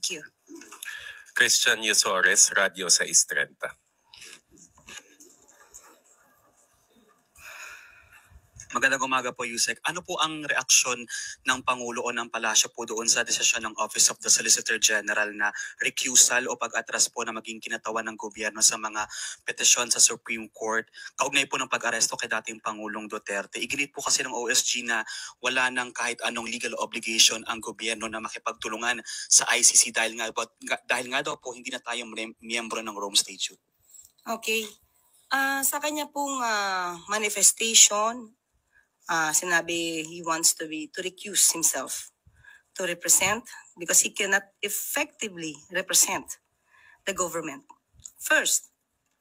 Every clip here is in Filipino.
Thank you. Christian Yusores, Radio 630. Magandang umaga po, Yusek. Ano po ang reaksyon ng Pangulo o ng Palasyo po doon sa desisyon ng Office of the Solicitor General na recusal o pag-atras po na maging kinatawan ng gobyerno sa mga petisyon sa Supreme Court? Kaugnay po ng pag-aresto kay dating Pangulong Duterte. Iginit po kasi ng OSG na wala nang kahit anong legal obligation ang gobyerno na makipagtulungan sa ICC dahil nga daw po hindi na tayo miyembro ng Rome Statute. Okay. Sa kanya pong manifestation, sinabi he wants to recuse himself to represent because he cannot effectively represent the government. First,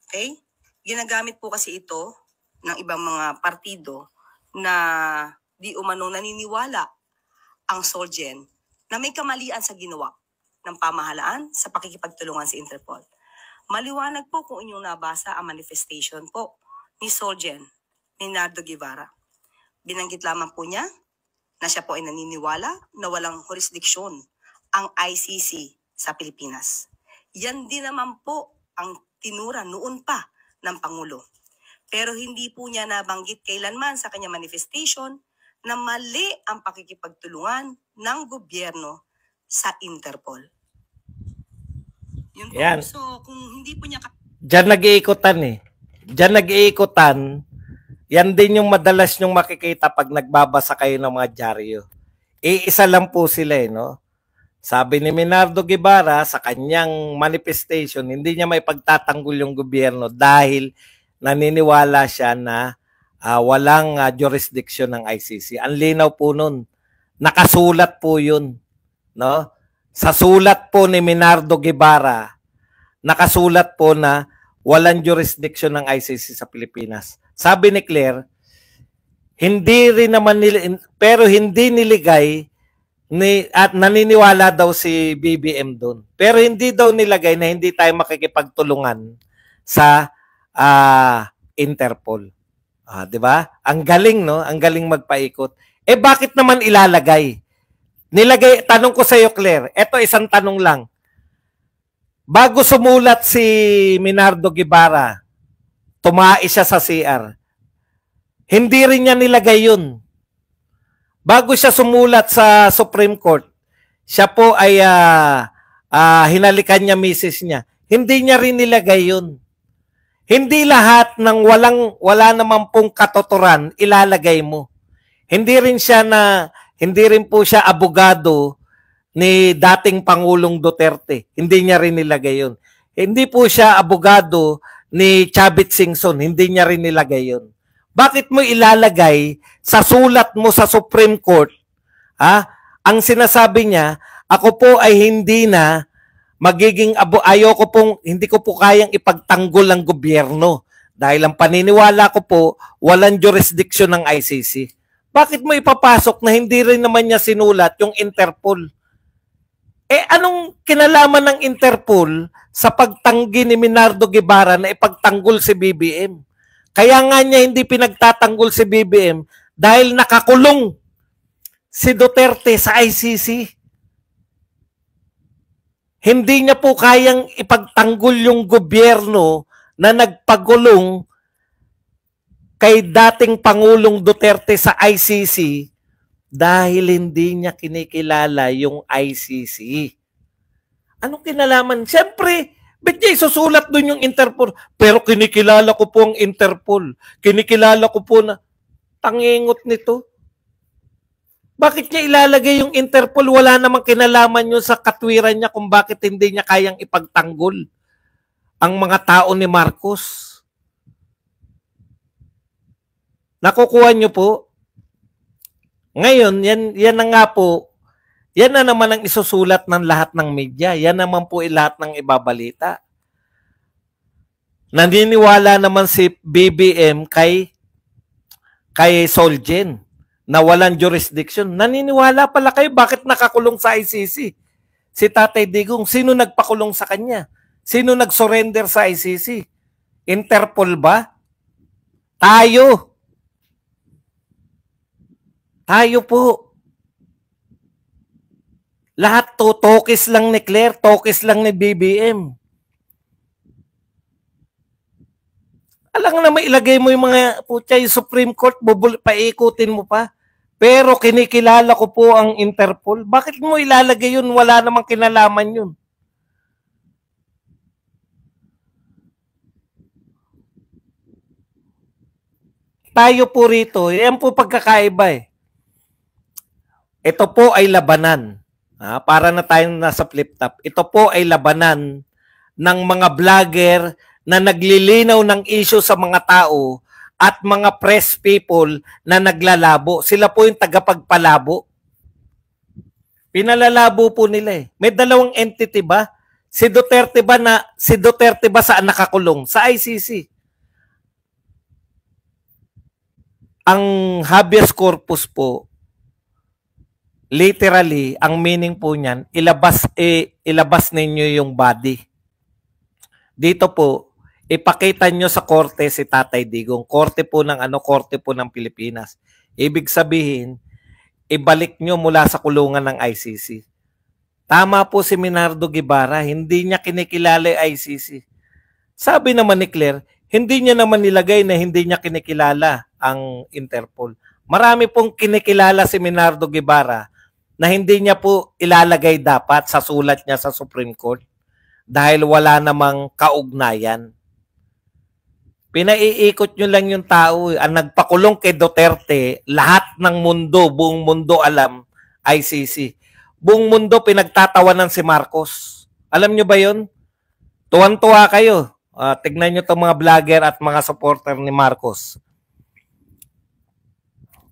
okay? Ginagamit po kasi ito ng ibang mga partido na di umano naniniwala ang Solgen na may kamalian sa ginawa ng pamahalaan sa pakikipagtulungan sa Interpol. Maliwanag po kung inyong nabasa ang manifestation po ni Solgen, ni Nardo Guevara. Binanggit lamang po niya na siya po ay naniniwala na walang jurisdiksyon ang ICC sa Pilipinas. Yan din naman po ang tinura noon pa ng Pangulo. Pero hindi po niya nabanggit kailanman sa kanya manifestation na mali ang pakikipagtulungan ng gobyerno sa Interpol. Yun po. Yan. So kung hindi po niya... Diyan nag-iikutan eh. Diyan nag-iikutan. Yan din yung madalas nyong makikita pag nagbabasa kayo ng mga dyaryo. Iisa lang po sila eh, no? Sabi ni Minardo Guevara sa kanyang manifestation, hindi niya may pagtatanggol yung gobyerno dahil naniniwala siya na walang jurisdiction ng ICC. Ang linaw po nun. Nakasulat po yun. No? Sa sulat po ni Minardo Guevara, nakasulat po na walang jurisdiction ng ICC sa Pilipinas. Sabi ni Claire, hindi rin naman pero hindi niligay at naniniwala daw si BBM doon. Pero hindi daw nilagay na hindi tayo makikipagtulungan sa Interpol. 'Di ba? Ang galing, no? Ang galing magpaikot. Eh bakit naman ilalagay? Tanong ko sa iyo, Claire. Ito isang tanong lang. Bago sumulat si Minardo Guevara, tumae siya sa CR. Hindi rin niya nilagay yun. Bago siya sumulat sa Supreme Court, siya po ay hinalikan niya misis niya. Hindi niya rin nilagay yun. Hindi lahat ng wala naman pong katotoran ilalagay mo. Hindi rin po siya abogado ni dating Pangulong Duterte. Hindi niya rin nilagay yun. Hindi po siya abogado ni Chavit Singson, hindi niya rin nilagay yun. Bakit mo ilalagay sa sulat mo sa Supreme Court, ang sinasabi niya, ako po ay hindi na magiging hindi ko po kayang ipagtanggol ang gobyerno dahil ang paniniwala ko po, walang jurisdiction ng ICC. Bakit mo ipapasok na hindi rin naman niya sinulat yung Interpol? Anong kinalaman ng Interpol sa pagtanggi ni Minardo Guevara na ipagtanggol si BBM? Kaya nga niya hindi pinagtatanggol si BBM dahil nakakulong si Duterte sa ICC. Hindi niya po kayang ipagtanggol yung gobyerno na nagpagulong kay dating Pangulong Duterte sa ICC dahil hindi niya kinikilala yung ICC. Anong kinalaman? Siyempre, ba't niya isusulat doon yung Interpol? Pero kinikilala ko po ang Interpol. Kinikilala ko po na tangingot nito. Bakit niya ilalagay yung Interpol? Wala namang kinalaman yun sa katwiran niya kung bakit hindi niya kayang ipagtanggol ang mga tao ni Marcos. Nakukuha niyo po? Ngayon, yan na nga po, yan na naman ang isusulat ng lahat ng media. Yan naman po lahat ng ibabalita. Naniniwala naman si BBM kay Solgen na walang jurisdiction. Naniniwala pala kayo bakit nakakulong sa ICC? Si Tatay Digong, sino nagpakulong sa kanya? Sino nag-surrender sa ICC? Interpol ba? Tayo. Tayo po. Lahat to, tokis lang ni Claire, tokis lang ni BBM. Alam nga na mailagay mo yung mga putya, yung Supreme Court, paikutin mo pa. Pero kinikilala ko po ang Interpol. Bakit mo ilalagay yun? Wala namang kinalaman yun. Tayo po rito, yan po pagkakaiba eh. Ito po ay labanan. Para na tayong nasa flip top. Ito po ay labanan ng mga vlogger na naglilinaw ng issue sa mga tao at mga press people na naglalabo. Sila po yung tagapagpalabo. Pinalalabo po nila eh. May dalawang entity ba? Si Duterte ba saan nakakulong? Sa ICC. Ang habeas corpus po, literally, ang meaning po niyan, ilabas ninyo yung body. Dito po, ipakita nyo sa korte si Tatay Digong. Korte po ng Pilipinas. Ibig sabihin, ibalik nyo mula sa kulungan ng ICC. Tama po si Minardo Guevara, hindi niya kinikilala yung ICC. Sabi naman ni Claire, hindi niya naman nilagay na hindi niya kinikilala ang Interpol. Marami pong kinikilala si Minardo Guevara na hindi niya po ilalagay dapat sa sulat niya sa Supreme Court dahil wala namang kaugnayan. Pinaiikot nyo lang yung tao. Ang nagpakulong kay Duterte, lahat ng mundo, buong mundo alam, ICC. Buong mundo pinagtatawanan si Marcos. Alam nyo ba yun? Tuwan-tuwa kayo. Tignan nyo itong mga vlogger at mga supporter ni Marcos.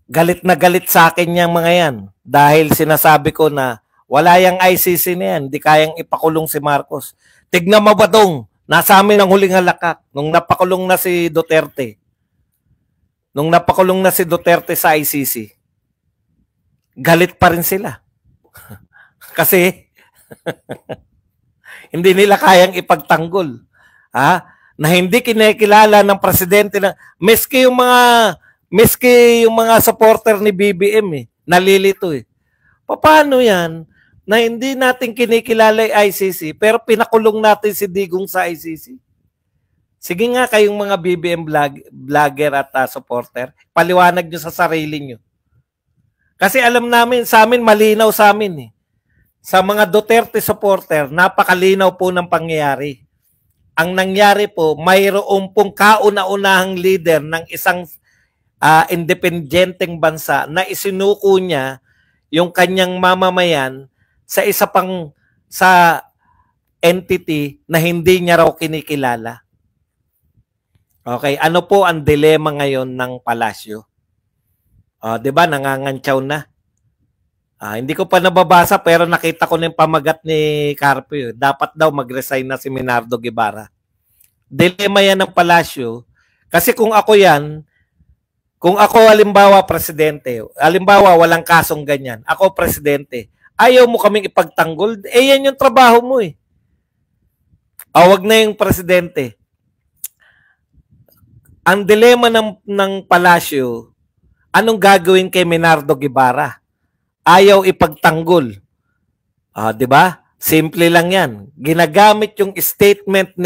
Galit na galit sa akin yung mga yan. Dahil sinasabi ko na wala yung ICC na yan. Hindi kayang ipakulong si Marcos. Tignan mo ba dong? Nasa amin ang huling halakak. Nung napakulong na si Duterte. Sa ICC. Galit pa rin sila. Kasi hindi nila kayang ipagtanggol. Na hindi kinikilala ng presidente na miski yung mga supporter ni BBM nalilito Paano yan na hindi natin kinikilala yung ICC pero pinakulong natin si Digong sa ICC? Sige nga kayong mga BBM vlogger at supporter, paliwanag nyo sa sarili nyo. Kasi alam namin, sa amin malinaw sa amin Sa mga Duterte supporter, napakalinaw po ng pangyayari. Ang nangyari po, mayroong pong kauna-unahang leader ng isang independenteng bansa na isinuko niya yung kanyang mamamayan sa sa entity na hindi niya raw kinikilala. Okay, ano po ang dilema ngayon ng palasyo? 'Di ba nangangantsaw na? Hindi ko pa nababasa pero nakita ko na yung pamagat ni Carpio. Dapat daw mag-resign na si Minardo Guevara. Dilema yan ng palasyo. Kasi kung ako halimbawa presidente, halimbawa walang kasong ganyan, ako presidente, ayaw mo kaming ipagtanggol, yan yung trabaho mo Wag na yung presidente. Ang dilema ng palasyo, anong gagawin kay Minardo Guevara? Ayaw ipagtanggol. 'Di ba? Simple lang 'yan. Ginagamit yung statement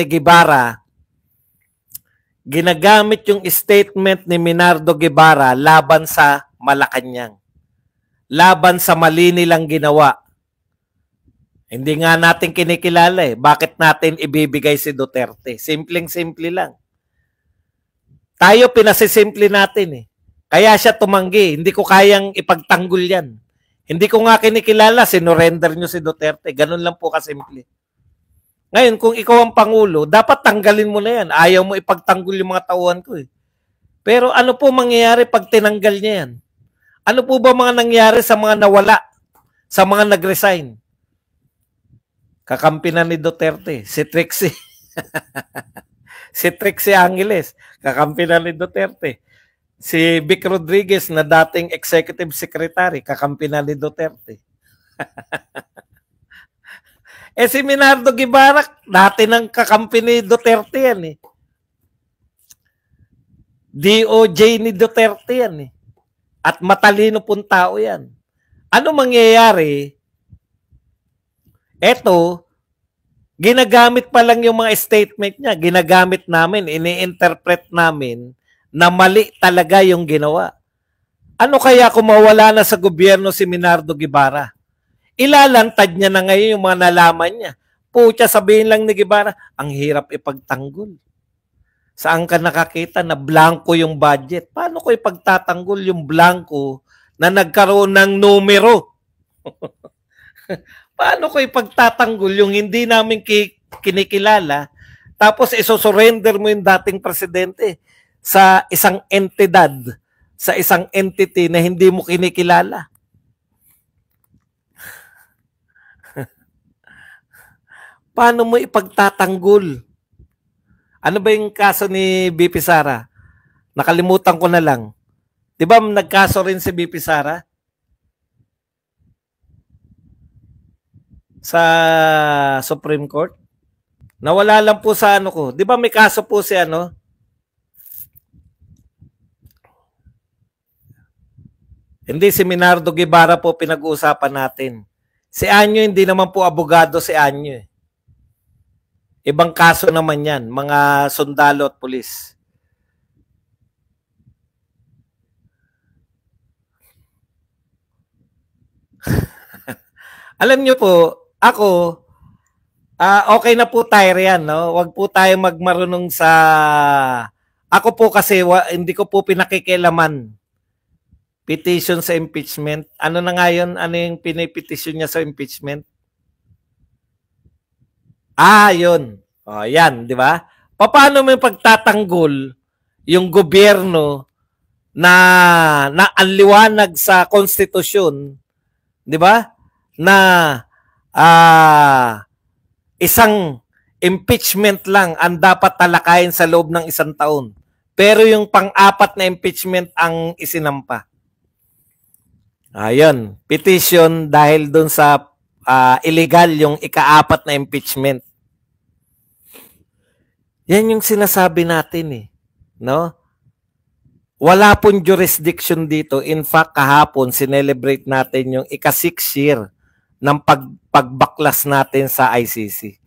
ni Minardo Guevara laban sa Malacanang. Laban sa mali nilang ginawa. Hindi nga natin kinikilala Bakit natin ibibigay si Duterte? Simpleng-simple lang. Tayo pinasisimple natin Kaya siya tumanggi. Hindi ko kayang ipagtanggol 'yan. Hindi ko nga kinikilala, sinurrender nyo si Duterte. Ganun lang po kasimple. Ngayon, kung ikaw ang Pangulo, dapat tanggalin mo na yan. Ayaw mo ipagtanggol yung mga tauhan ko Pero ano po mangyayari pag tinanggal niya yan? Ano po ba mga nangyari sa mga nawala? Sa mga nag-resign? Kakampi na ni Duterte. Si Trixie. Si Trixie Angeles. Kakampi na ni Duterte. Si Vic Rodriguez na dating executive secretary, kakampi na ni Duterte. Si Minardo Guevara, dati ng kakampi ni Duterte yan DOJ ni Duterte yan At matalino pong tao yan. Ano mangyayari Eto, ginagamit pa lang yung mga statement niya, ginagamit namin, ini-interpret namin na mali talaga yung ginawa. Ano kaya kung mawala na sa gobyerno si Minardo Guevara? Ilalantad niya na ngayon yung mga nalaman niya. Pucha, sabihin lang ni Guevara, ang hirap ipagtanggol. Saan ka nakakita na blanco yung budget? Paano ko ipagtatanggol yung blanco na nagkaroon ng numero? Paano ko ipagtatanggol yung hindi namin kinikilala tapos isosurrender mo yung dating presidente sa isang entidad, sa isang entity na hindi mo kinikilala? Paano mo ipagtatanggol? Ano ba yung kaso ni BP Sara? Nakalimutan ko na lang. Di ba nagkaso rin si BP Sara? Sa Supreme Court? Nawala lang po sa ano ko. Di ba may kaso po si ano? Hindi si Minardo Guevara po pinag-uusapan natin. Si Anyo, hindi naman po abogado si Anyo. Ibang kaso naman yan, mga sundalo at pulis. Alam niyo po, ako, okay na po tayo riyan, no? Huwag po tayo magmarunong sa... Ako po kasi, hindi ko po pinakikialaman. Petition sa impeachment. Ano na nga yun? Ano yung pinipetisyon niya sa impeachment? Yun. Yan, di ba? Paano mo yung pagtatanggol yung gobyerno na ang liwanag sa konstitusyon, di ba? Na isang impeachment lang ang dapat talakayin sa loob ng isang taon. Pero yung pang-apat na impeachment ang isinampa. Ayun, petition dahil doon sa illegal yung ika-apat na impeachment. Yan yung sinasabi natin eh, no? Wala pong jurisdiction dito. In fact, kahapon sinelebrate natin yung ika-6 year ng pagbaklas natin sa ICC.